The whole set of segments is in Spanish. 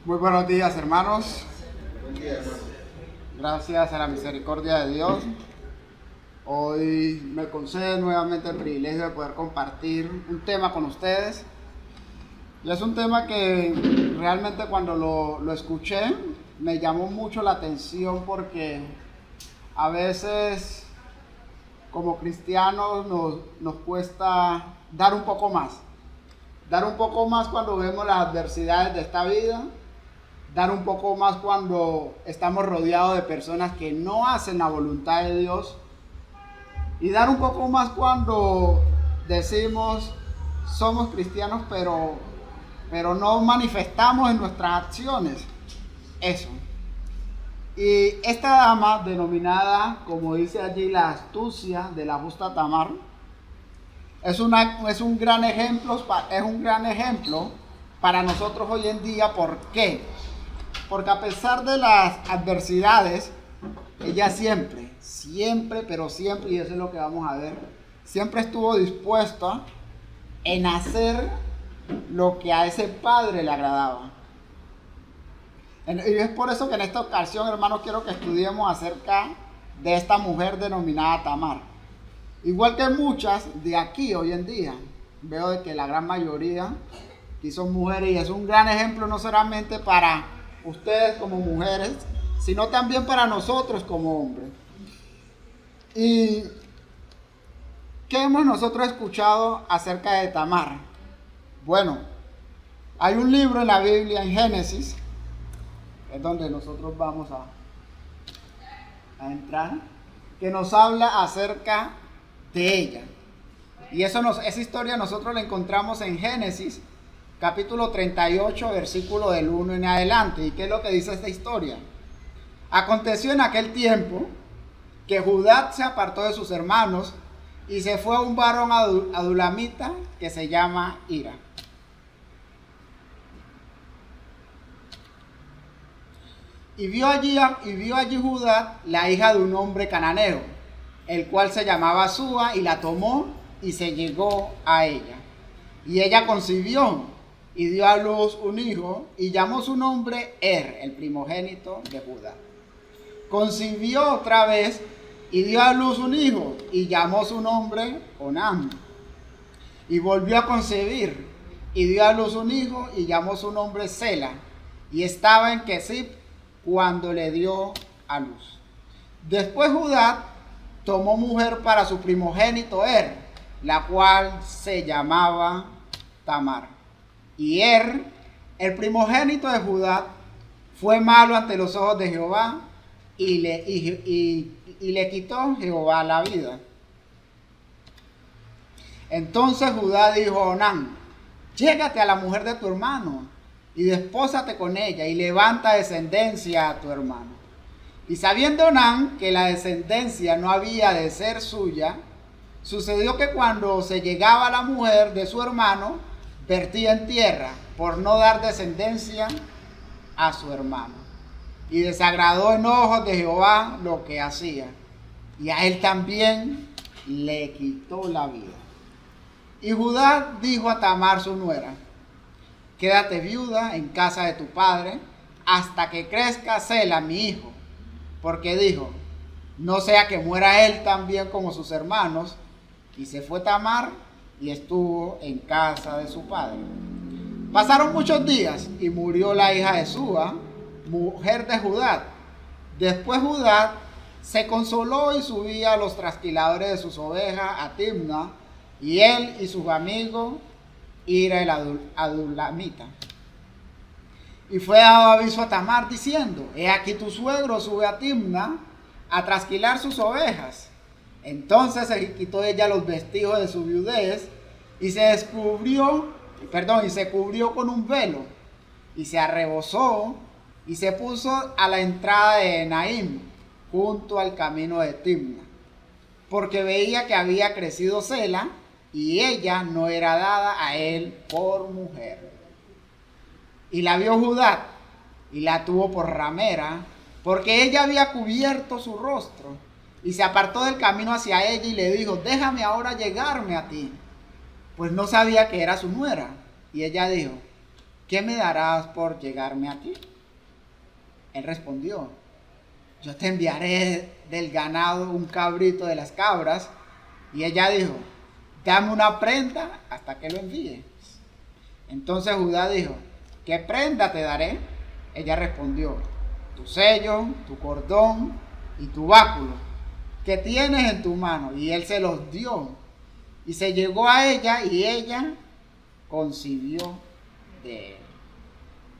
Muy buenos días, hermanos. Buen día, hermano. Gracias a la misericordia de Dios. Hoy me concede nuevamente el privilegio de poder compartir un tema con ustedes. Y es un tema que realmente cuando lo escuché me llamó mucho la atención porque a veces como cristianos nos cuesta dar un poco más. Dar un poco más cuando vemos las adversidades de esta vida. Dar un poco más cuando estamos rodeados de personas que no hacen la voluntad de Dios. Y dar un poco más cuando decimos somos cristianos pero no manifestamos en nuestras acciones eso. Y esta dama denominada, como dice allí, la astucia de la justa Tamar, es un gran ejemplo para nosotros hoy en día. ¿Por qué? Porque a pesar de las adversidades, ella siempre, y eso es lo que vamos a ver, siempre estuvo dispuesta en hacer lo que a ese padre le agradaba. Y es por eso que en esta ocasión, hermanos, quiero que estudiemos acerca de esta mujer denominada Tamar. Igual que muchas de aquí hoy en día, veo de que la gran mayoría aquí son mujeres, y es un gran ejemplo no solamente para ustedes como mujeres, sino también para nosotros como hombres. ¿Y qué hemos nosotros escuchado acerca de Tamar? Bueno, hay un libro en la Biblia, en Génesis, es donde nosotros vamos a entrar, que nos habla acerca de ella. Y esa historia nosotros la encontramos en Génesis, capítulo 38, versículo del 1 en adelante. ¿Y qué es lo que dice esta historia? Aconteció en aquel tiempo que Judá se apartó de sus hermanos y se fue a un varón adulamita que se llama Hira. Y vio allí Judá la hija de un hombre cananeo, el cual se llamaba Súa, y la tomó y se llegó a ella. Y ella concibió y dio a luz un hijo y llamó su nombre el primogénito de Judá. Concibió otra vez y dio a luz un hijo y llamó su nombre Onán. Y volvió a concebir y dio a luz un hijo y llamó su nombre Sela. Y estaba en Kesib cuando le dio a luz. Después Judá tomó mujer para su primogénito la cual se llamaba Tamar. Y el primogénito de Judá, fue malo ante los ojos de Jehová, y le quitó Jehová la vida. Entonces Judá dijo a Onán: llégate a la mujer de tu hermano y despósate con ella y levanta descendencia a tu hermano. Y sabiendo Onán que la descendencia no había de ser suya, sucedió que cuando se llegaba a la mujer de su hermano, vertía en tierra por no dar descendencia a su hermano. Y desagradó en ojos de Jehová lo que hacía, y a él también le quitó la vida. Y Judá dijo a Tamar su nuera: quédate viuda en casa de tu padre hasta que crezca Sela mi hijo, porque dijo: no sea que muera él también como sus hermanos. Y se fue Tamar y estuvo en casa de su padre. Pasaron muchos días y murió la hija de Súa, mujer de Judá. Después Judá se consoló y subía a los trasquiladores de sus ovejas a Timna, y él y sus amigos Hira el adulamita. Y fue dado aviso a Tamar diciendo: he aquí tu suegro sube a Timna a trasquilar sus ovejas. Entonces se quitó ella los vestidos de su viudez y se cubrió con un velo, y se arrebozó y se puso a la entrada de Enaim, junto al camino de Timna, porque veía que había crecido Sela y ella no era dada a él por mujer. Y la vio Judá y la tuvo por ramera, porque ella había cubierto su rostro. Y se apartó del camino hacia ella y le dijo: déjame ahora llegarme a ti, pues no sabía que era su nuera. Y ella dijo: ¿qué me darás por llegarme a ti? Él respondió, yo te enviaré del ganado un cabrito de las cabras. Y ella dijo, dame una prenda hasta que lo envíe. Entonces Judá dijo, ¿qué prenda te daré? Ella respondió, tu sello, tu cordón y tu báculo que tienes en tu mano. Y él se los dio. Y se llegó a ella y ella concibió de él.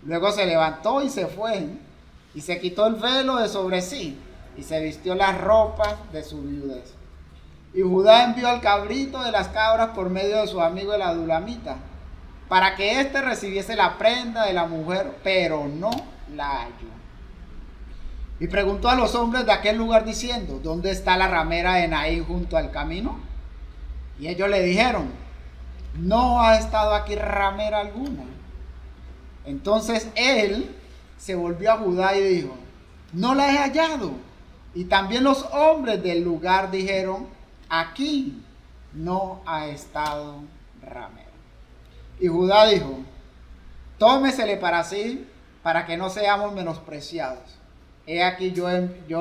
Luego se levantó y se fue. Y se quitó el velo de sobre sí. Y se vistió las ropas de su viudez. Y Judá envió al cabrito de las cabras por medio de su amigo el adulamita, para que éste recibiese la prenda de la mujer, pero no la halló. Y preguntó a los hombres de aquel lugar diciendo, ¿dónde está la ramera de Naín junto al camino? Y ellos le dijeron, no ha estado aquí ramera alguna. Entonces él se volvió a Judá y dijo, no la he hallado. Y también los hombres del lugar dijeron, aquí no ha estado ramera. Y Judá dijo, tómesele para sí, para que no seamos menospreciados. He aquí yo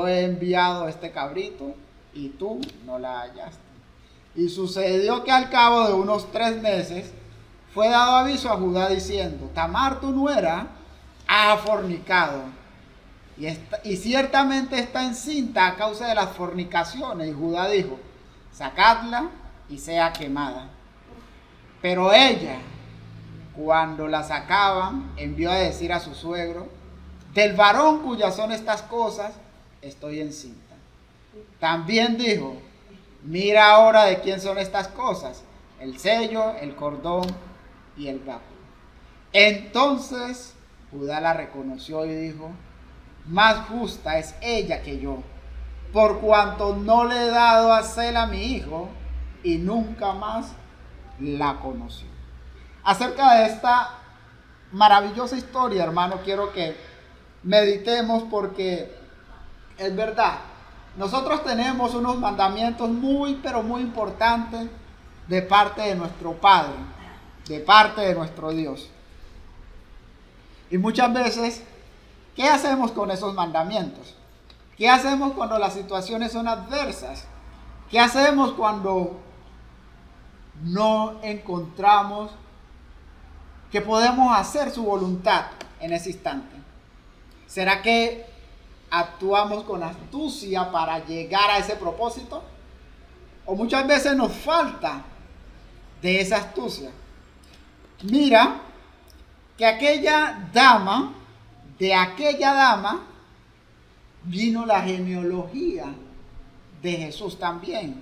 he enviado este cabrito y tú no la hallaste. Y sucedió que al cabo de unos 3 meses fue dado aviso a Judá diciendo, Tamar tu nuera ha fornicado y ciertamente está encinta a causa de las fornicaciones. Y Judá dijo, sacadla y sea quemada. Pero ella, cuando la sacaban, envió a decir a su suegro, del varón cuyas son estas cosas, estoy encinta. También dijo, mira ahora de quién son estas cosas, el sello, el cordón y el báculo. Entonces Judá la reconoció y dijo, más justa es ella que yo, por cuanto no le he dado a Sela a mi hijo, y nunca más la conoció. Acerca de esta maravillosa historia, hermano, quiero que meditemos porque es verdad. Nosotros tenemos unos mandamientos muy, pero muy importantes de parte de nuestro Padre, de parte de nuestro Dios. Y muchas veces, ¿qué hacemos con esos mandamientos? ¿Qué hacemos cuando las situaciones son adversas? ¿Qué hacemos cuando no encontramos que podemos hacer su voluntad en ese instante? ¿Será que actuamos con astucia para llegar a ese propósito? ¿O muchas veces nos falta de esa astucia? Mira que de aquella dama vino la genealogía de Jesús también.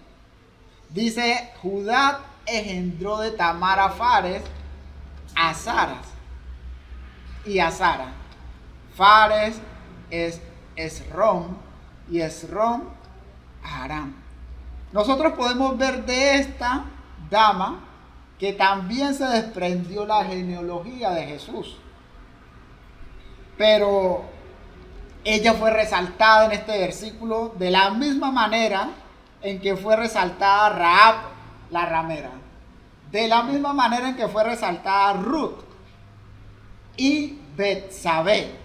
Dice, Judá engendró de Tamar a Fares, a Zaras y a Zara. Fares es Esrom y Esrom a Aram. Nosotros podemos ver de esta dama que también se desprendió la genealogía de Jesús. Pero ella fue resaltada en este versículo de la misma manera en que fue resaltada Rahab la ramera, de la misma manera en que fue resaltada Ruth y Betsabé.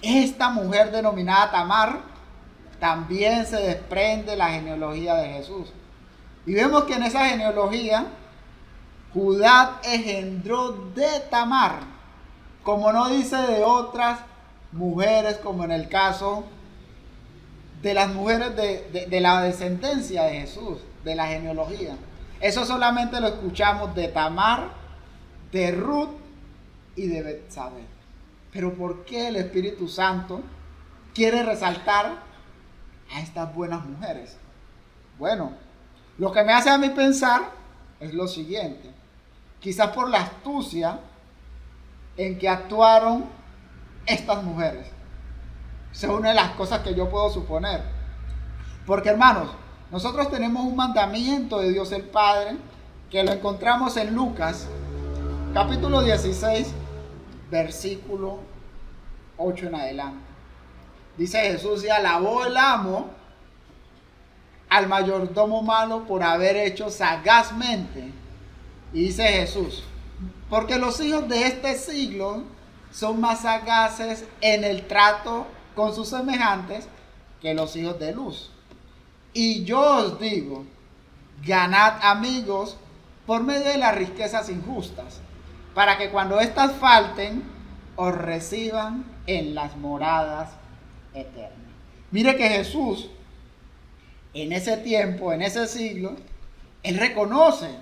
Esta mujer denominada Tamar también se desprende la genealogía de Jesús. Y vemos que en esa genealogía Judá engendró de Tamar, como no dice de otras mujeres, como en el caso de las mujeres de la descendencia de Jesús, de la genealogía. Eso solamente lo escuchamos de Tamar, de Ruth y de Betsabé. Pero ¿por qué el Espíritu Santo quiere resaltar a estas buenas mujeres? Bueno, lo que me hace a mí pensar es lo siguiente. Quizás por la astucia en que actuaron estas mujeres. Esa es una de las cosas que yo puedo suponer. Porque, hermanos, nosotros tenemos un mandamiento de Dios el Padre que lo encontramos en Lucas, capítulo 16, versículo 8 en adelante. Dice Jesús, y alabó el amo al mayordomo malo por haber hecho sagazmente. Y dice Jesús, Porque los hijos de este siglo son más sagaces en el trato con sus semejantes que los hijos de luz. Y yo os digo, ganad amigos por medio de las riquezas injustas, para que cuando éstas falten, os reciban en las moradas eternas. Mire que Jesús, en ese tiempo, en ese siglo, Él reconoce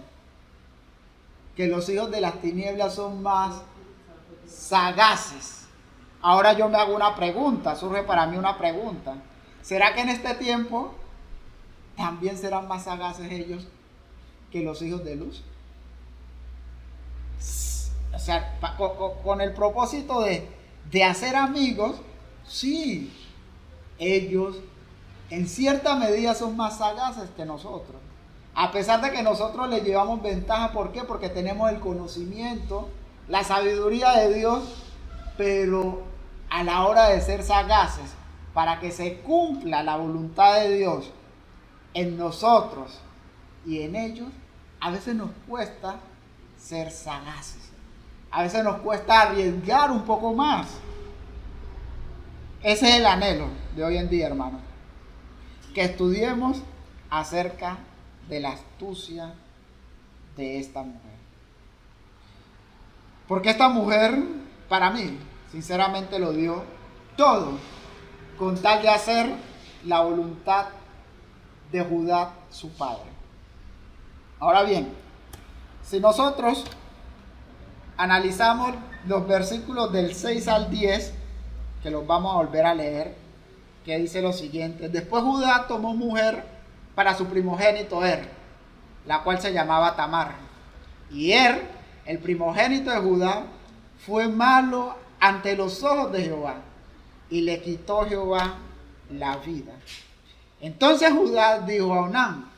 que los hijos de las tinieblas son más sagaces. Ahora yo me hago una pregunta, surge para mí una pregunta. ¿Será que en este tiempo también serán más sagaces ellos que los hijos de luz? O sea, con el propósito de hacer amigos, sí, ellos en cierta medida son más sagaces que nosotros. A pesar de que nosotros les llevamos ventaja, ¿por qué? Porque tenemos el conocimiento, la sabiduría de Dios, pero a la hora de ser sagaces, para que se cumpla la voluntad de Dios en nosotros y en ellos, a veces nos cuesta ser sagaces. A veces nos cuesta arriesgar un poco más. Ese es el anhelo de hoy en día, hermanos. Que estudiemos acerca de la astucia de esta mujer. Porque esta mujer, para mí, sinceramente lo dio todo con tal de hacer la voluntad de Judá, su padre. Ahora bien, si nosotros analizamos los versículos del 6 al 10, que los vamos a volver a leer, que dice lo siguiente: después Judá tomó mujer para su primogénito la cual se llamaba Tamar. Y el primogénito de Judá, fue malo ante los ojos de Jehová, y le quitó Jehová la vida. Entonces Judá dijo a Onán: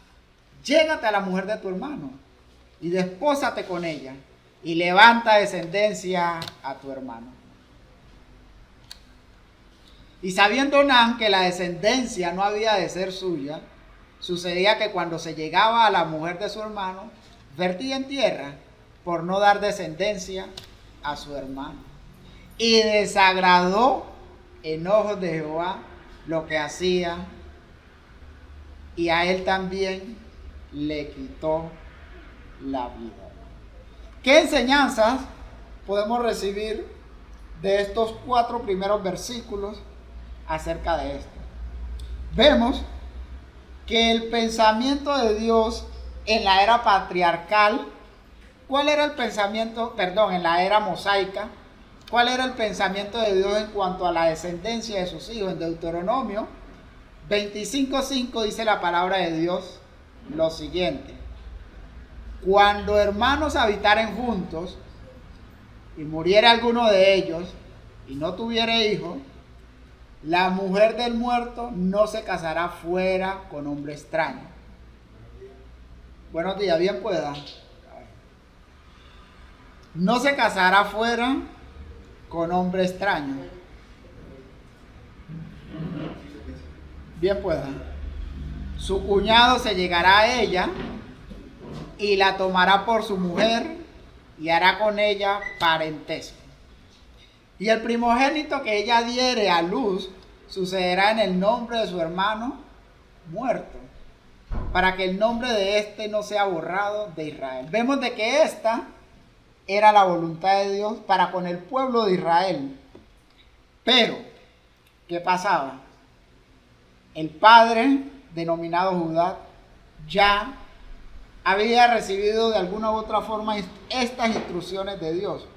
llégate a la mujer de tu hermano, y despósate con ella, y levanta descendencia a tu hermano. Y sabiendo Onán que la descendencia no había de ser suya, sucedía que cuando se llegaba a la mujer de su hermano, vertía en tierra por no dar descendencia a su hermano. Y desagradó en ojos de Jehová lo que hacía, y a él también le quitó la vida. ¿Qué enseñanzas podemos recibir de estos 4 primeros versículos acerca de esto? Vemos que el pensamiento de Dios en la era patriarcal, ¿cuál era el pensamiento, en la era mosaica? ¿Cuál era el pensamiento de Dios en cuanto a la descendencia de sus hijos? En Deuteronomio 25:5 dice la palabra de Dios lo siguiente: cuando hermanos habitaren juntos y muriera alguno de ellos y no tuviera hijo, la mujer del muerto no se casará fuera con hombre extraño. Buenos días, bien pueda. No se casará fuera con hombre extraño. Bien pueda. Su cuñado se llegará a ella y la tomará por su mujer y hará con ella parentesco. Y el primogénito que ella diere a luz sucederá en el nombre de su hermano muerto, para que el nombre de éste no sea borrado de Israel. Vemos de que esta era la voluntad de Dios para con el pueblo de Israel. Pero, ¿qué pasaba? El padre, denominado Judá, ya había recibido de alguna u otra forma estas instrucciones de Dios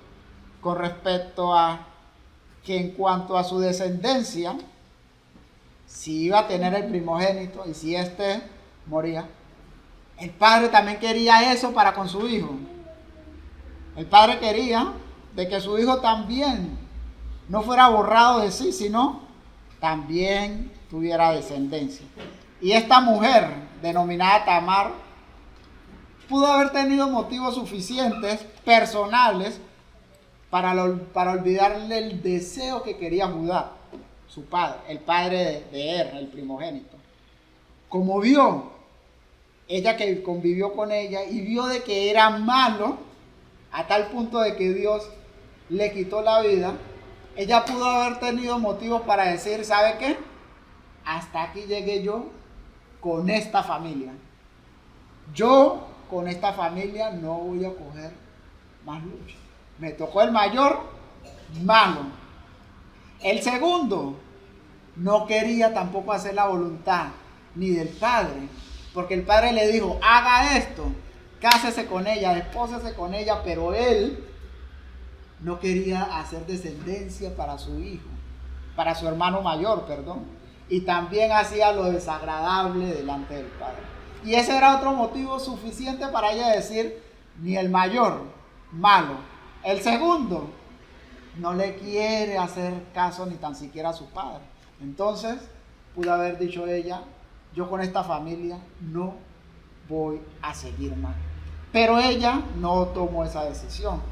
con respecto a que en cuanto a su descendencia, si iba a tener el primogénito y si éste moría, el padre también quería eso para con su hijo. El padre quería de que su hijo también no fuera borrado de sí, sino también tuviera descendencia. Y esta mujer, denominada Tamar, pudo haber tenido motivos suficientes, personales, para olvidarle el deseo que quería Judá, su padre, el padre de el primogénito. Como vio, ella que convivió con ella, y vio de que era malo a tal punto de que Dios le quitó la vida, ella pudo haber tenido motivos para decir, ¿sabe qué? Hasta aquí llegué yo con esta familia. Yo con esta familia no voy a coger más lucha. Me tocó el mayor, malo. El segundo no quería tampoco hacer la voluntad ni del padre, porque el padre le dijo, haga esto, cásese con ella, despósese con ella, pero él no quería hacer descendencia para su hijo, para su hermano mayor, perdón. Y también hacía lo desagradable delante del padre. Y ese era otro motivo suficiente para ella decir, ni el mayor, malo. El segundo, no le quiere hacer caso ni tan siquiera a su padre. Entonces, pudo haber dicho ella, yo con esta familia no voy a seguir más. Pero ella no tomó esa decisión,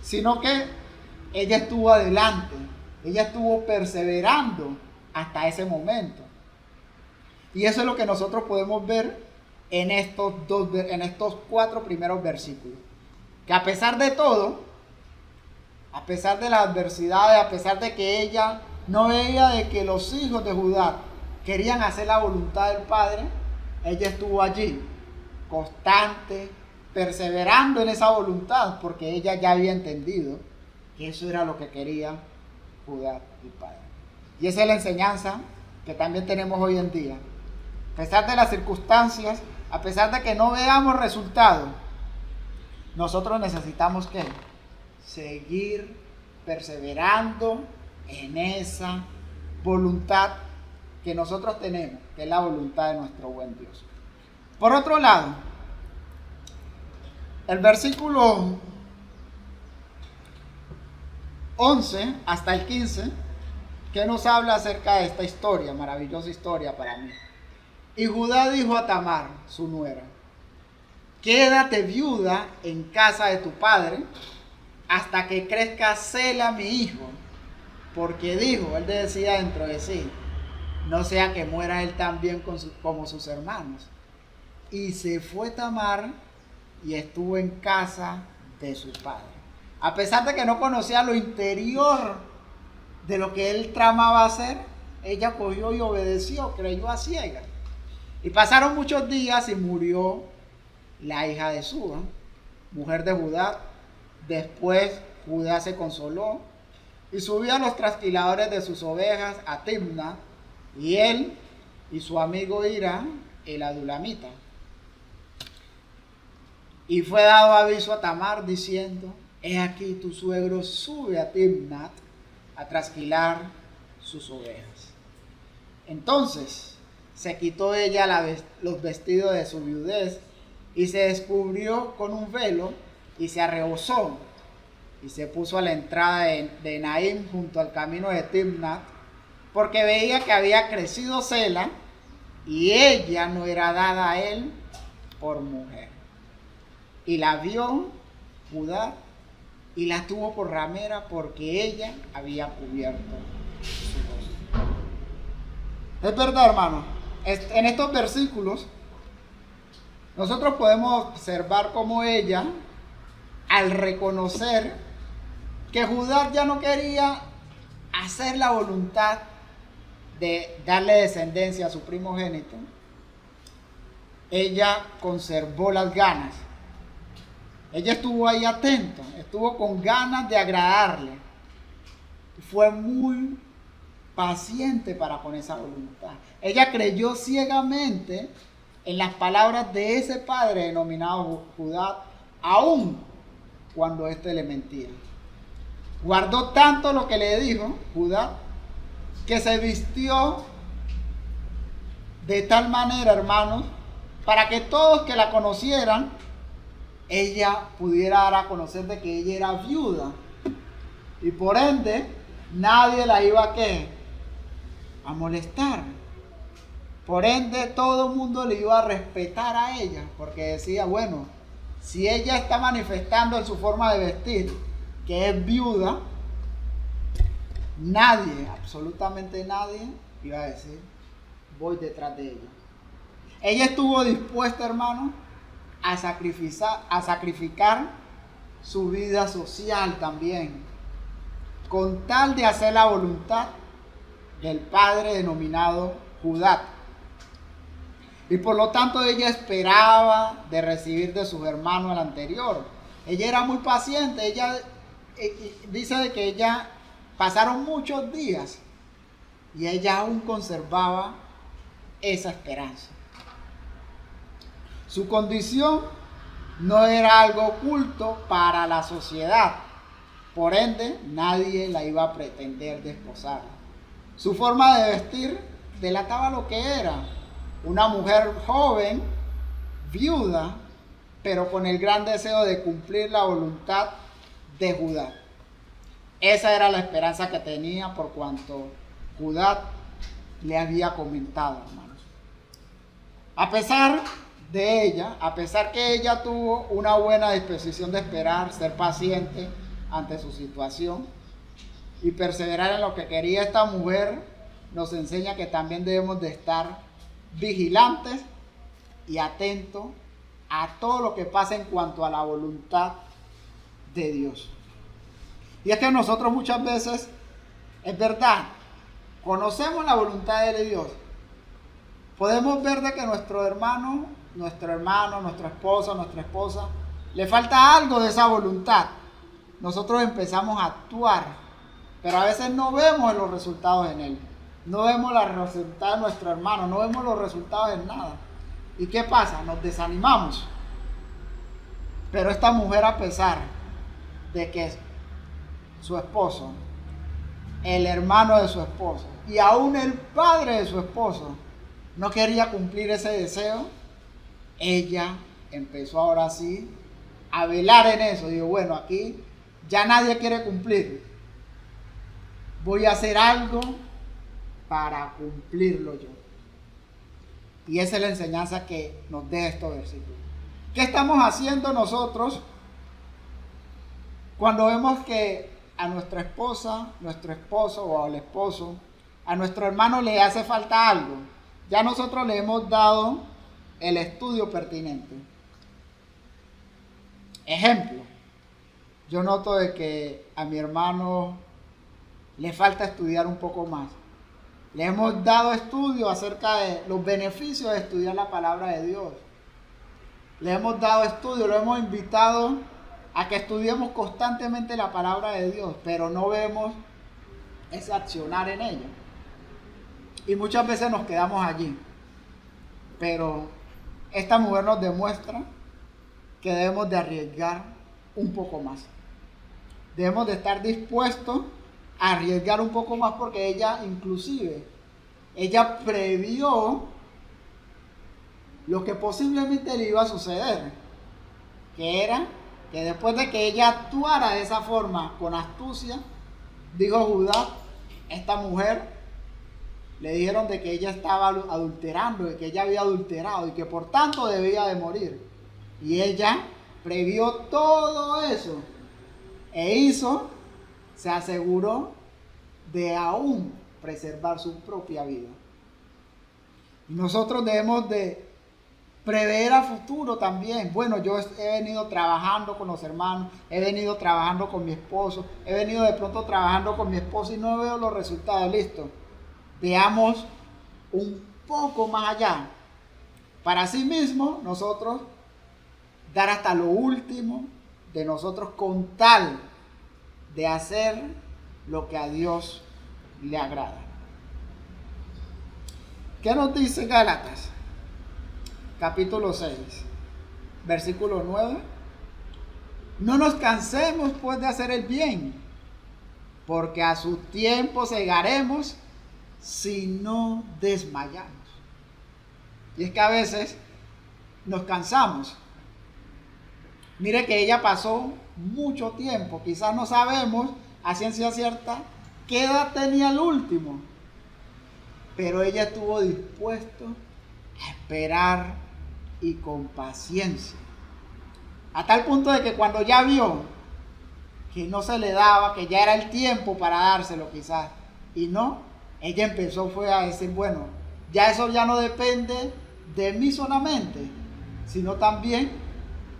sino que ella estuvo adelante, ella estuvo perseverando hasta ese momento. Y eso es lo que nosotros podemos ver en estos 4 primeros versículos. Que a pesar de todo, a pesar de las adversidades, a pesar de que ella no veía de que los hijos de Judá querían hacer la voluntad del Padre, ella estuvo allí, constante, perseverando en esa voluntad, porque ella ya había entendido que eso era lo que quería Judá y Padre. Y esa es la enseñanza que también tenemos hoy en día. A pesar de las circunstancias, a pesar de que no veamos resultados, nosotros necesitamos ¿qué? Seguir perseverando en esa voluntad que nosotros tenemos, que es la voluntad de nuestro buen Dios. Por otro lado, el versículo 11 hasta el 15, que nos habla acerca de esta historia, maravillosa historia para mí. Y Judá dijo a Tamar, su nuera, quédate viuda en casa de tu padre hasta que crezca Sela mi hijo, porque dijo, él decía dentro de sí, no sea que muera él también como sus hermanos. Y se fue Tamar y estuvo en casa de su padre. A pesar de que no conocía lo interior de lo que él tramaba hacer, ella cogió y obedeció, creyó a ciegas. Y pasaron muchos días y murió la hija de Suba, mujer de Judá. Después Judá se consoló y subió a los trasquiladores de sus ovejas a Timna, y él y su amigo Hira, el adulamita. Y fue dado aviso a Tamar diciendo, he aquí tu suegro sube a Timnat a trasquilar sus ovejas. Entonces se quitó ella los vestidos de su viudez y se descubrió con un velo y se arrebozó y se puso a la entrada de Naim junto al camino de Timnat, porque veía que había crecido Sela y ella no era dada a él por mujer. Y la vio Judá y la tuvo por ramera porque ella había cubierto su rostro. Es verdad, hermano. En estos versículos nosotros podemos observar cómo ella, al reconocer que Judá ya no quería hacer la voluntad de darle descendencia a su primogénito, ella conservó las ganas. Ella estuvo ahí atenta, estuvo con ganas de agradarle. Fue muy paciente para con esa voluntad. Ella creyó ciegamente en las palabras de ese padre denominado Judá, aun cuando éste le mentía. Guardó tanto lo que le dijo Judá, que se vistió de tal manera, hermanos, para que todos que la conocieran, ella pudiera dar a conocer de que ella era viuda. Y por ende, nadie la iba a ¿qué? A molestar. Por ende, todo el mundo le iba a respetar a ella, porque decía, bueno, si ella está manifestando en su forma de vestir que es viuda, nadie, absolutamente nadie, iba a decir, voy detrás de ella. Ella estuvo dispuesta, hermano, a sacrificar su vida social también, con tal de hacer la voluntad del padre denominado Judá. Y por lo tanto ella esperaba de recibir de sus hermanos el anterior. Ella era muy paciente. Ella dice de que ella pasaron muchos días y ella aún conservaba esa esperanza. Su condición no era algo oculto para la sociedad. Por ende, nadie la iba a pretender desposar. Su forma de vestir delataba lo que era. Una mujer joven, viuda, pero con el gran deseo de cumplir la voluntad de Judá. Esa era la esperanza que tenía por cuanto Judá le había comentado, hermanos. A pesar que ella tuvo una buena disposición de esperar, ser paciente ante su situación y perseverar en lo que quería, esta mujer nos enseña que también debemos de estar vigilantes y atentos a todo lo que pasa en cuanto a la voluntad de Dios. Y es que nosotros muchas veces, es verdad, conocemos la voluntad de Dios. Podemos ver de que nuestro hermano, nuestro esposo, nuestra esposa, le falta algo de esa voluntad. Nosotros empezamos a actuar, pero a veces no vemos los resultados en él. No vemos los resultados de nuestro hermano, no vemos los resultados en nada. ¿Y qué pasa? Nos desanimamos. Pero esta mujer, a pesar de que su esposo, el hermano de su esposo y aún el padre de su esposo no quería cumplir ese deseo, ella empezó ahora sí a velar en eso. Digo, bueno, aquí ya nadie quiere cumplir. Voy a hacer algo para cumplirlo yo. Y esa es la enseñanza que nos deja estos versículos. ¿Qué estamos haciendo nosotros cuando vemos que a nuestra esposa, nuestro esposo o al esposo, a nuestro hermano le hace falta algo? Ya nosotros le hemos dado el estudio pertinente. Ejemplo, yo noto de que a mi hermano le falta estudiar un poco más. Le hemos dado estudio acerca de los beneficios de estudiar la palabra de Dios. Le hemos dado estudio, lo hemos invitado a que estudiemos constantemente la palabra de Dios, pero no vemos ese accionar en ella. Y muchas veces nos quedamos allí. Pero esta mujer nos demuestra que debemos de arriesgar un poco más. Debemos de estar dispuestos a arriesgar un poco más, porque ella inclusive, ella previó lo que posiblemente le iba a suceder, que era que después de que ella actuara de esa forma con astucia, dijo Judá, esta mujer, le dijeron de que ella estaba adulterando, de que ella había adulterado y que por tanto debía de morir. Y ella previó todo eso e se aseguró de aún preservar su propia vida. Y nosotros debemos de prever a futuro también. Bueno, yo he venido trabajando con los hermanos, he venido trabajando con mi esposo, he venido de pronto trabajando con mi esposo y no veo los resultados. Listo. Veamos un poco más allá. Para sí mismo, nosotros dar hasta lo último de nosotros con tal de hacer lo que a Dios le agrada. ¿Qué nos dice Gálatas? Capítulo 6, versículo 9. No nos cansemos pues de hacer el bien, porque a su tiempo segaremos si no desmayamos. Y es que a veces nos cansamos. Mire que ella pasó mucho tiempo, quizás no sabemos a ciencia cierta qué edad tenía el último, pero ella estuvo dispuesta a esperar y con paciencia, a tal punto de que cuando ya vio que no se le daba, que ya era el tiempo para dárselo quizás, y no, ella empezó fue a decir, bueno, ya eso ya no depende de mí solamente, sino también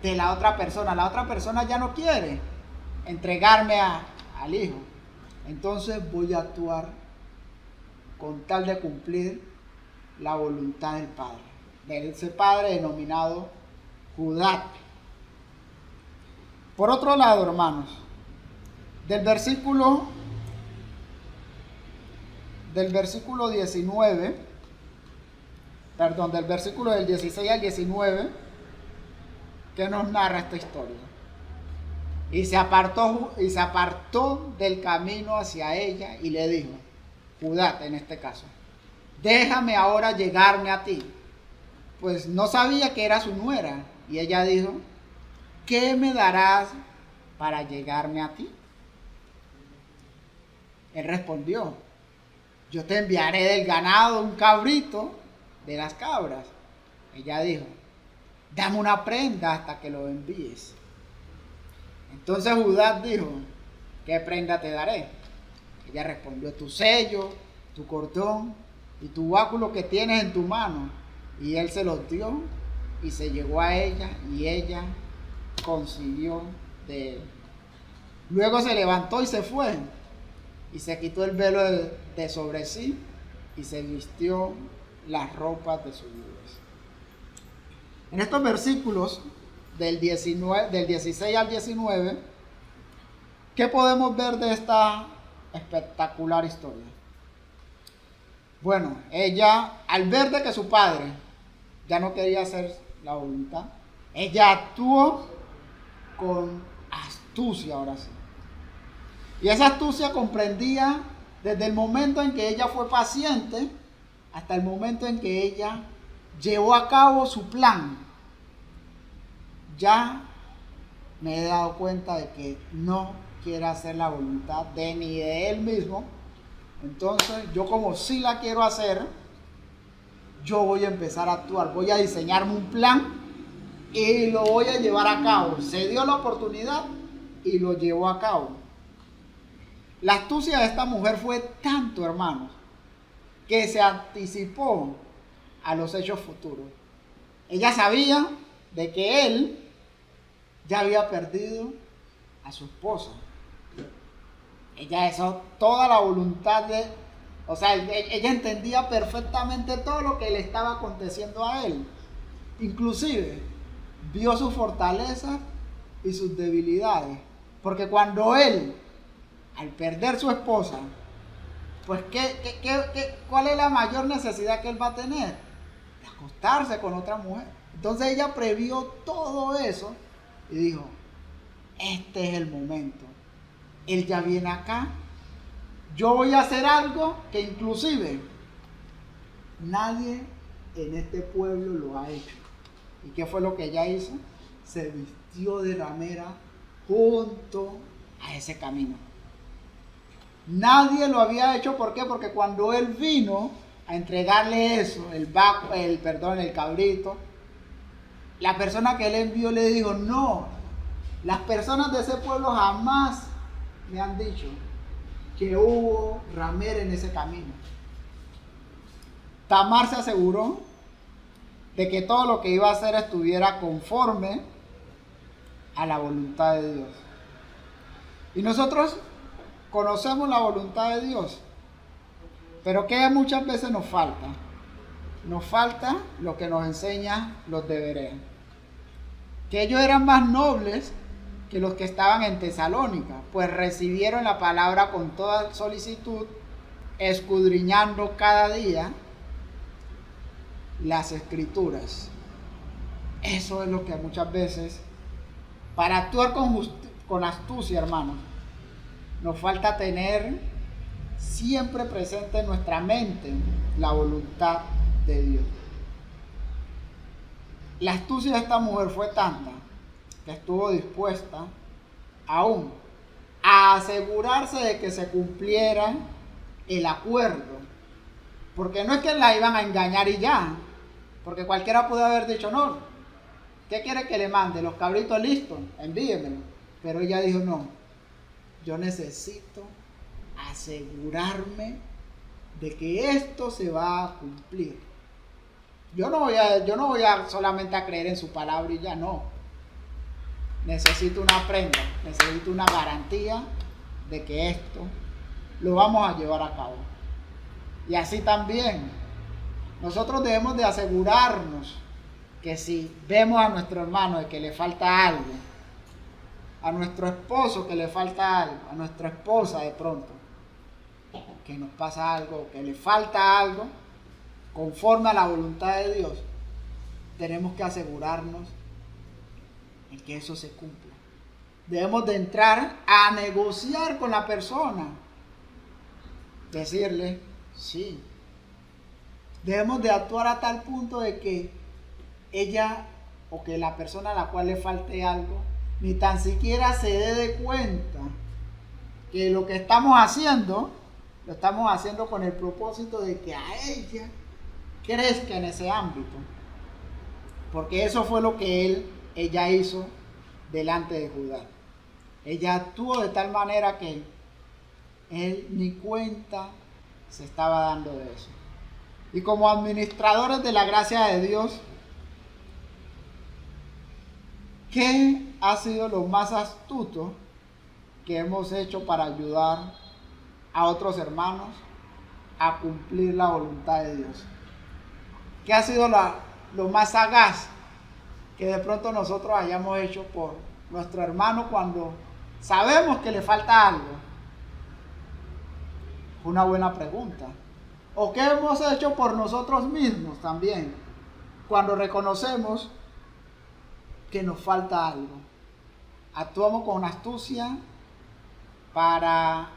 de la otra persona. La otra persona ya no quiere entregarme al hijo. Entonces voy a actuar con tal de cumplir la voluntad del padre. De ese padre denominado Judá. Por otro lado, hermanos, del versículo 19, del versículo del 16 al 19, que nos narra esta historia. Y se apartó del camino hacia ella y le dijo, Judá en este caso, déjame ahora llegarme a ti, pues no sabía que era su nuera. Y ella dijo, ¿qué me darás para llegarme a ti? Él respondió, yo te enviaré del ganado un cabrito de las cabras. Ella dijo, dame una prenda hasta que lo envíes. Entonces Judá dijo, ¿qué prenda te daré? Ella respondió, tu sello, tu cordón y tu báculo que tienes en tu mano. Y él se los dio y se llegó a ella y ella concibió de él. Luego se levantó y se fue y se quitó el velo de sobre sí y se vistió las ropas de su viudez. En estos versículos del 16 al 19, ¿qué podemos ver de esta espectacular historia? Bueno, ella, al ver de que su padre ya no quería hacer la voluntad, ella actuó con astucia ahora sí. Y esa astucia comprendía desde el momento en que ella fue paciente hasta el momento en que ella llevó a cabo su plan. Ya me he dado cuenta de que no quiere hacer la voluntad ni de él mismo. Entonces yo, como sí la quiero hacer, yo voy a empezar a actuar, voy a diseñarme un plan y lo voy a llevar a cabo. Se dio la oportunidad y lo llevó a cabo. La astucia de esta mujer fue tanto, hermanos, que se anticipó a los hechos futuros. Ella sabía de que él ya había perdido a su esposa. Ella hizo toda la voluntad ella entendía perfectamente todo lo que le estaba aconteciendo a él. Inclusive vio sus fortalezas y sus debilidades. Porque cuando él, al perder su esposa, pues ¿cuál es la mayor necesidad que él va a tener? De acostarse con otra mujer. Entonces ella previó todo eso y dijo, este es el momento. Él ya viene acá. Yo voy a hacer algo que inclusive nadie en este pueblo lo ha hecho. ¿Y qué fue lo que ella hizo? Se vistió de ramera junto a ese camino. Nadie lo había hecho. ¿Por qué? Porque cuando él vino a entregarle eso, el cabrito, la persona que él envió le dijo, no, las personas de ese pueblo jamás me han dicho que hubo ramera en ese camino. Tamar se aseguró de que todo lo que iba a hacer estuviera conforme a la voluntad de Dios. Y nosotros conocemos la voluntad de Dios, pero ¿qué muchas veces nos falta? Nos falta lo que nos enseña los de Berea, que ellos eran más nobles que los que estaban en Tesalónica, pues recibieron la palabra con toda solicitud, escudriñando cada día las escrituras. Eso es lo que muchas veces, para actuar con astucia, hermanos, nos falta tener siempre presente en nuestra mente la voluntad de Dios. La astucia de esta mujer fue tanta que estuvo dispuesta aún a asegurarse de que se cumpliera el acuerdo, porque no es que la iban a engañar y ya, porque cualquiera pudo haber dicho, no, ¿qué quiere que le mande? Los cabritos listos, envíenmelo. Pero ella dijo, no, yo necesito asegurarme de que esto se va a cumplir. Yo no voy a solamente a creer en su palabra y ya no. necesito una prenda, necesito una garantía de que esto lo vamos a llevar a cabo. Y así también, nosotros debemos de asegurarnos que si vemos a nuestro hermano de que le falta algo, a nuestro esposo que le falta algo, a nuestra esposa de pronto, que nos pasa algo, que le falta algo, conforme a la voluntad de Dios, tenemos que asegurarnos en que eso se cumpla. Debemos de entrar a negociar con la persona, decirle, sí. Debemos de actuar a tal punto de que ella o que la persona a la cual le falte algo, ni tan siquiera se dé de cuenta que lo que estamos haciendo, lo estamos haciendo con el propósito de que a ella crezca en ese ámbito. Porque eso fue lo que ella hizo delante de Judá. Ella actuó de tal manera que él ni cuenta se estaba dando de eso. Y como administradores de la gracia de Dios, ¿qué ha sido lo más astuto que hemos hecho para ayudar a otros hermanos a cumplir la voluntad de Dios? ¿Qué ha sido lo más sagaz que de pronto nosotros hayamos hecho por nuestro hermano cuando sabemos que le falta algo? Una buena pregunta. ¿O qué hemos hecho por nosotros mismos también cuando reconocemos que nos falta algo? ¿Actuamos con astucia para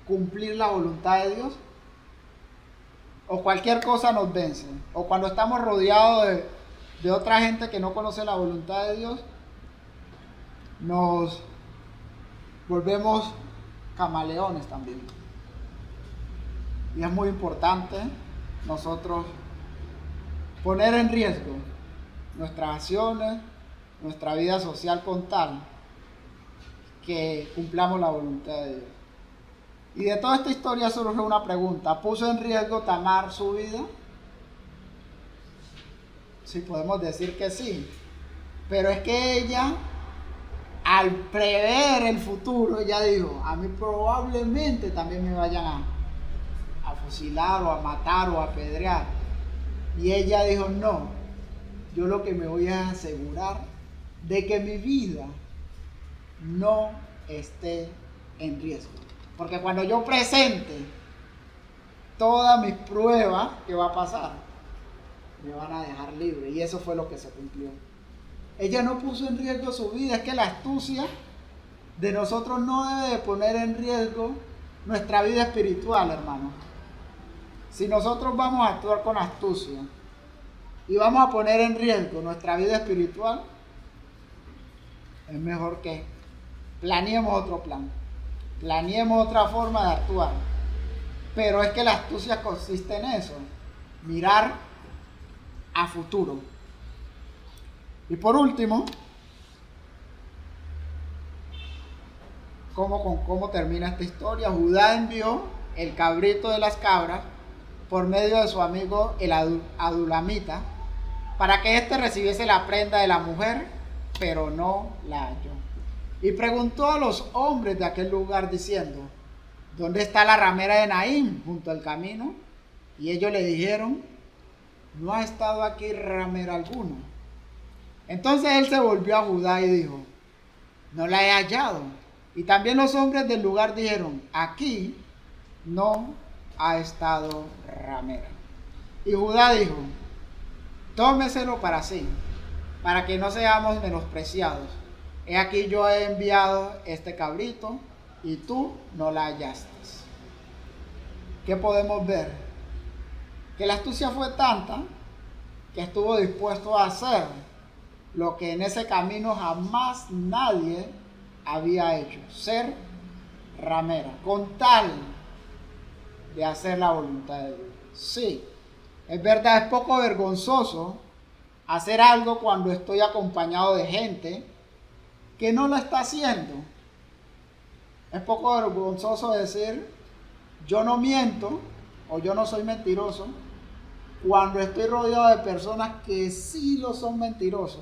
cumplir la voluntad de Dios? ¿O cualquier cosa nos vence? ¿O cuando estamos rodeados de otra gente que no conoce la voluntad de Dios, nos volvemos camaleones también? Y es muy importante nosotros poner en riesgo nuestras acciones, nuestra vida social con tal que cumplamos la voluntad de Dios. Y de toda esta historia surge una pregunta: ¿puso en riesgo Tamar su vida? Sí, podemos decir que sí, pero es que ella, al prever el futuro, ella dijo, a mí probablemente también me vayan a fusilar o a matar o a apedrear. Y ella dijo, no, yo lo que me voy a asegurar de que mi vida no esté en riesgo. Porque cuando yo presente todas mis pruebas, ¿qué va a pasar? Me van a dejar libre. Y eso fue lo que se cumplió. Ella no puso en riesgo su vida. Es que la astucia de nosotros no debe de poner en riesgo nuestra vida espiritual, hermano. Si nosotros vamos a actuar con astucia y vamos a poner en riesgo nuestra vida espiritual, es mejor que planeemos otro plan, planeemos otra forma de actuar. Pero es que la astucia consiste en eso, mirar a futuro. Y por último, ¿cómo termina esta historia? Judá envió el cabrito de las cabras por medio de su amigo el adulamita, para que éste recibiese la prenda de la mujer, pero no la halló. Y preguntó a los hombres de aquel lugar diciendo, ¿dónde está la ramera de Naín junto al camino? Y ellos le dijeron, no ha estado aquí ramera alguna. Entonces él se volvió a Judá y dijo, no la he hallado. Y también los hombres del lugar dijeron, aquí no ha estado ramera. Y Judá dijo, tómeselo para sí, para que no seamos menospreciados. He aquí yo he enviado este cabrito y tú no la hallaste. ¿Qué podemos ver? Que la astucia fue tanta que estuvo dispuesto a hacer lo que en ese camino jamás nadie había hecho, ser ramera, con tal de hacer la voluntad de Dios. Sí, es verdad, es poco vergonzoso hacer algo cuando estoy acompañado de gente que no lo está haciendo. Es poco vergonzoso decir, yo no miento o yo no soy mentiroso, cuando estoy rodeado de personas que sí lo son mentirosos.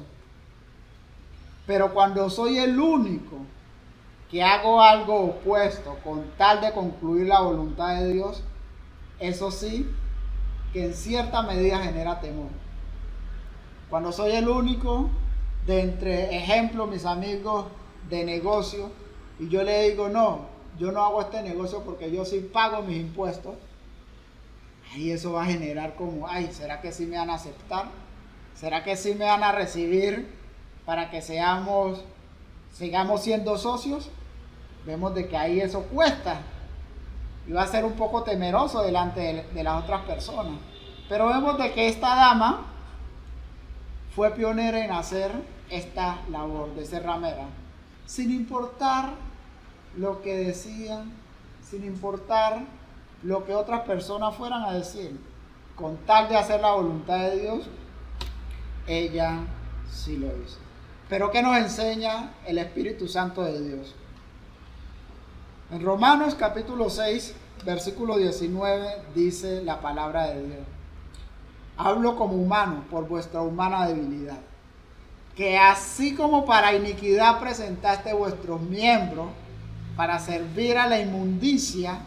Pero cuando soy el único que hago algo opuesto con tal de concluir la voluntad de Dios, eso sí que en cierta medida genera temor. Cuando soy el único de entre ejemplo mis amigos de negocio y yo le digo no, yo no hago este negocio porque yo sí pago mis impuestos, ahí eso va a generar como, ay, ¿será que sí me van a aceptar? ¿Será que sí me van a recibir para que sigamos siendo socios? Vemos de que ahí eso cuesta y va a ser un poco temeroso delante de las otras personas. Pero vemos de que esta dama fue pionera en hacer esta labor de ser ramera, sin importar lo que decían, sin importar lo que otras personas fueran a decir, con tal de hacer la voluntad de Dios, ella sí lo hizo. Pero ¿qué nos enseña el Espíritu Santo de Dios? En Romanos capítulo 6, versículo 19, dice la palabra de Dios: hablo como humano por vuestra humana debilidad, que así como para iniquidad presentaste vuestros miembros para servir a la inmundicia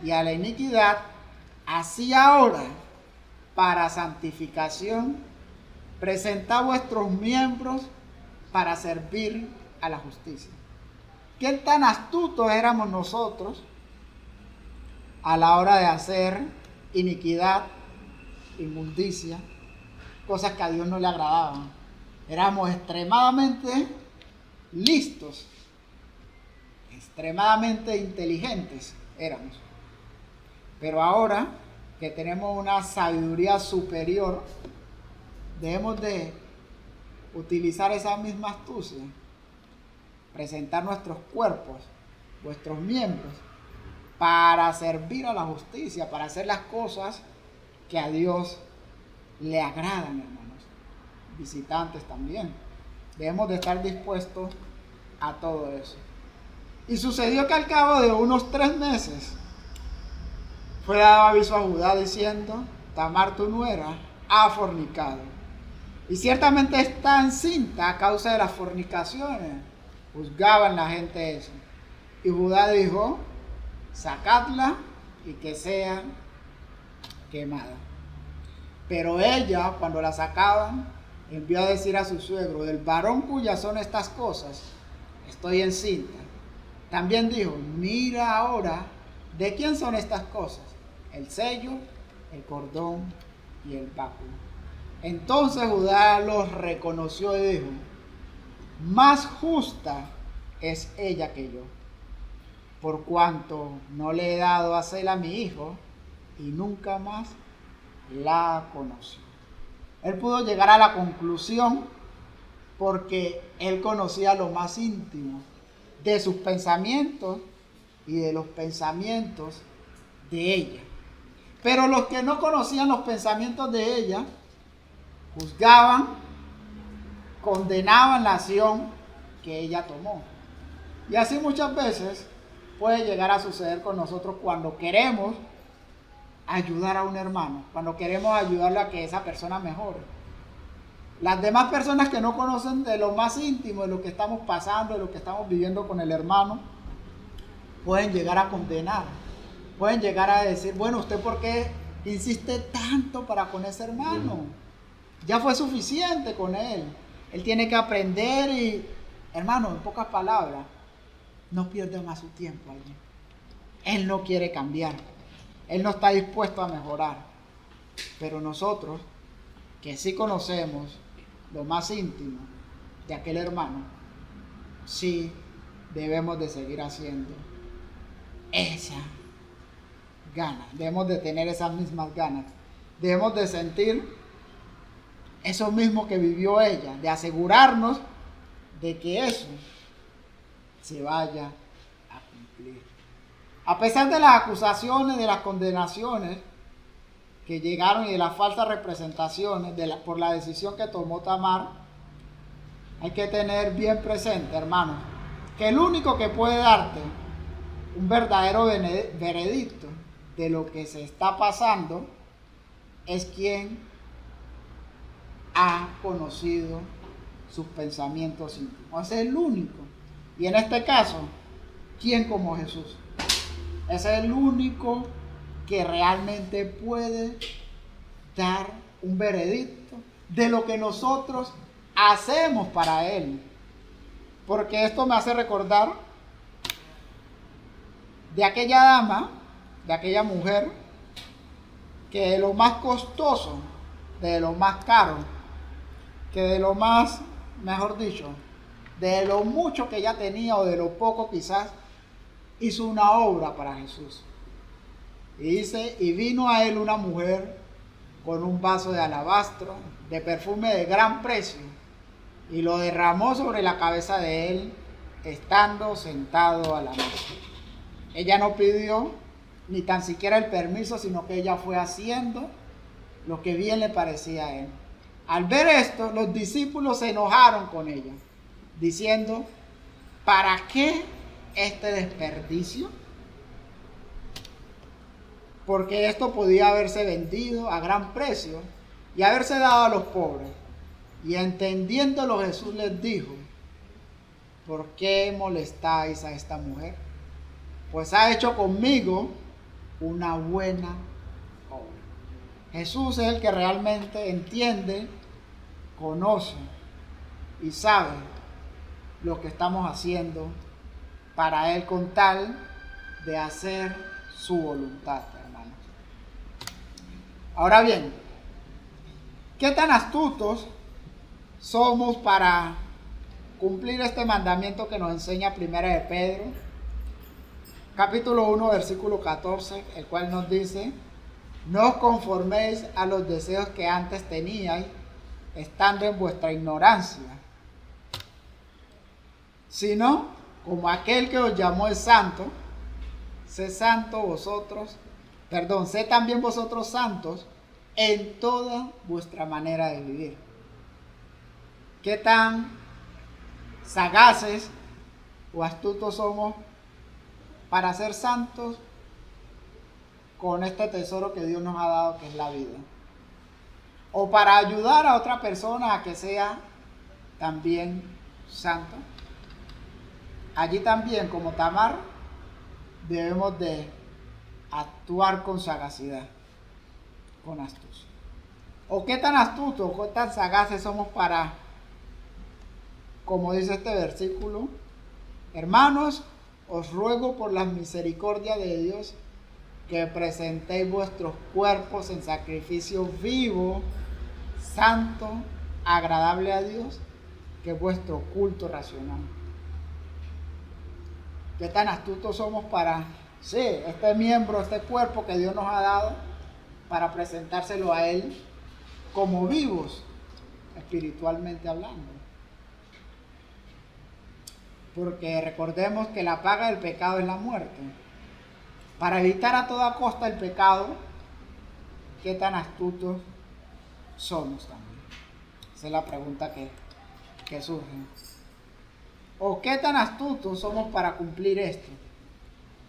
y a la iniquidad, así ahora para santificación presentad vuestros miembros para servir a la justicia. ¿Qué tan astutos éramos nosotros a la hora de hacer iniquidad, inmundicia, cosas que a Dios no le agradaban? Éramos extremadamente listos, extremadamente inteligentes éramos. Pero ahora que tenemos una sabiduría superior, debemos de utilizar esa misma astucia, presentar nuestros cuerpos, vuestros miembros, para servir a la justicia, para hacer las cosas que a Dios le agradan, hermanos. Visitantes también. Debemos de estar dispuestos a todo eso. Y sucedió que al cabo de unos 3 meses fue dado aviso a Judá diciendo: Tamar tu nuera ha fornicado, y ciertamente está encinta a causa de las fornicaciones. Juzgaban la gente eso. Y Judá dijo: sacadla y que sea quemada. Pero ella, cuando la sacaban, envió a decir a su suegro: del varón cuyas son estas cosas, estoy encinta. También dijo: mira ahora, ¿de quién son estas cosas? El sello, el cordón y el báculo. Entonces Judá los reconoció y dijo: más justa es ella que yo, por cuanto no le he dado a Sela mi hijo, y nunca más la conoció. Él pudo llegar a la conclusión porque él conocía lo más íntimo de sus pensamientos y de los pensamientos de ella. Pero los que no conocían los pensamientos de ella, juzgaban, condenaban la acción que ella tomó. Y así muchas veces puede llegar a suceder con nosotros cuando queremos ayudar a un hermano, cuando queremos ayudarlo a que esa persona mejore. Las demás personas que no conocen de lo más íntimo, de lo que estamos pasando, de lo que estamos viviendo con el hermano, pueden llegar a condenar, pueden llegar a decir: bueno, ¿usted por qué insiste tanto para con ese hermano? Ya fue suficiente con él. Él tiene que aprender y, hermano, en pocas palabras, no pierda más su tiempo allí. Él no quiere cambiar. Él no está dispuesto a mejorar. Pero nosotros, que sí conocemos lo más íntimo de aquel hermano, sí debemos de seguir haciendo esa ganas. Debemos de tener esas mismas ganas. Debemos de sentir eso mismo que vivió ella, de asegurarnos de que eso se vaya a cumplir. A pesar de las acusaciones, de las condenaciones que llegaron y de las falsas representaciones por la decisión que tomó Tamar, hay que tener bien presente, hermanos, que el único que puede darte un verdadero veredicto de lo que se está pasando es quien ha conocido sus pensamientos íntimos. Ese es el único. Y en este caso, ¿quién como Jesús? Ese es el único que realmente puede dar un veredicto de lo que nosotros hacemos para Él. Porque esto me hace recordar de aquella dama, de aquella mujer, que de lo más costoso, de lo más caro, que de lo más, mejor dicho, de lo mucho que ella tenía o de lo poco quizás, hizo una obra para Jesús. Y dice, y vino a él una mujer con un vaso de alabastro, de perfume de gran precio, y lo derramó sobre la cabeza de él, estando sentado a la mesa. Ella no pidió ni tan siquiera el permiso, sino que ella fue haciendo lo que bien le parecía a él. Al ver esto, los discípulos se enojaron con ella, diciendo, ¿para qué este desperdicio? Porque esto podía haberse vendido a gran precio y haberse dado a los pobres. Y entendiéndolo, Jesús les dijo, ¿por qué molestáis a esta mujer? Pues ha hecho conmigo una buena obra. Jesús es el que realmente entiende, conoce y sabe lo que estamos haciendo para Él con tal de hacer su voluntad, hermanos. Ahora bien, ¿qué tan astutos somos para cumplir este mandamiento que nos enseña Primera de Pedro, capítulo 1, versículo 14, el cual nos dice, no os conforméis a los deseos que antes teníais, estando en vuestra ignorancia, sino como aquel que os llamó es santo, sed también vosotros santos en toda vuestra manera de vivir. ¿Qué tan sagaces o astutos somos para ser santos con este tesoro que Dios nos ha dado, que es la vida? O para ayudar a otra persona a que sea también santo. Allí también, como Tamar, debemos de actuar con sagacidad, con astucia. ¿O qué tan astutos, o qué tan sagaces somos para, como dice este versículo, hermanos, os ruego por las misericordias de Dios que presentéis vuestros cuerpos en sacrificio vivo, santo, agradable a Dios, que es vuestro culto racional? ¿Qué tan astutos somos para, sí, este miembro, este cuerpo que Dios nos ha dado, para presentárselo a Él como vivos, espiritualmente hablando? Porque recordemos que la paga del pecado es la muerte. Para evitar a toda costa el pecado, ¿qué tan astutos somos también? Esa es la pregunta que surge. ¿O qué tan astutos somos para cumplir esto?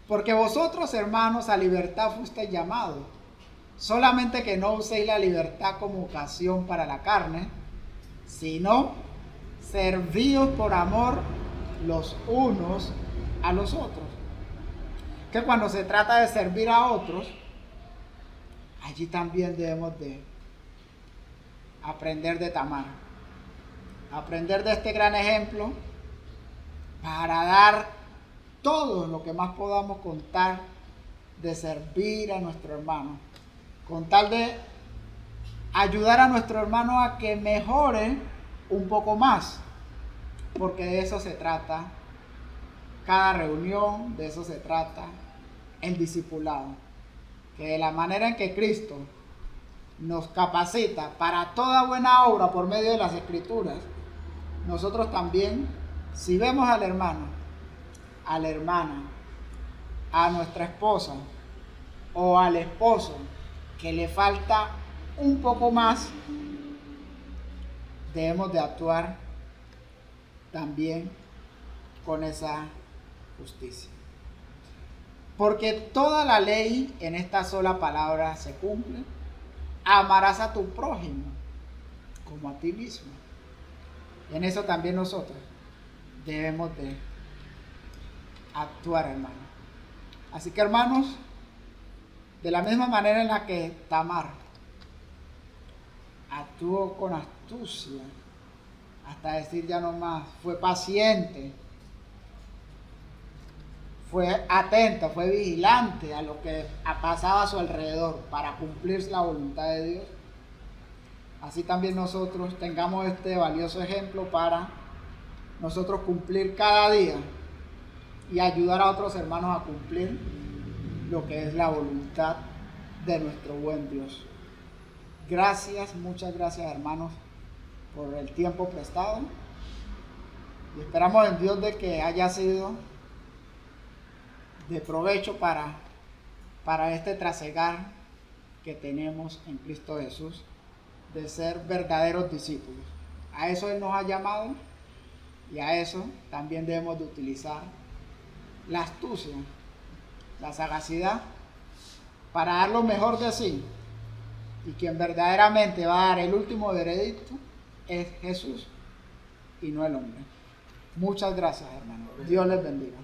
Porque vosotros, hermanos, a libertad fuisteis llamados, solamente que no uséis la libertad como ocasión para la carne, sino servíos por amor los unos a los otros. Que cuando se trata de servir a otros, allí también debemos de aprender de Tamar, aprender de este gran ejemplo, para dar todo lo que más podamos contar de servir a nuestro hermano, con tal de ayudar a nuestro hermano a que mejore un poco más, porque de eso se trata cada reunión, de eso se trata el discipulado, que de la manera en que Cristo nos capacita para toda buena obra por medio de las Escrituras, nosotros también, si vemos al hermano, a la hermana, a nuestra esposa o al esposo que le falta un poco más, debemos de actuar también con esa justicia. Porque toda la ley en esta sola palabra se cumple: amarás a tu prójimo como a ti mismo. En eso también nosotros debemos de actuar, hermano. Así que, hermanos, de la misma manera en la que Tamar actuó con astucia, hasta decir ya no más, fue paciente, fue atenta, fue vigilante a lo que pasaba a su alrededor para cumplir la voluntad de Dios. Así también nosotros tengamos este valioso ejemplo para nosotros cumplir cada día y ayudar a otros hermanos a cumplir lo que es la voluntad de nuestro buen Dios. Gracias, muchas gracias, hermanos, por el tiempo prestado, y esperamos en Dios de que haya sido de provecho para este trasegar que tenemos en Cristo Jesús, de ser verdaderos discípulos. A eso Él nos ha llamado, y a eso también debemos de utilizar la astucia, la sagacidad, para dar lo mejor de sí. Y quien verdaderamente va a dar el último veredicto es Jesús y no el hombre. Muchas gracias, hermanos. Dios les bendiga.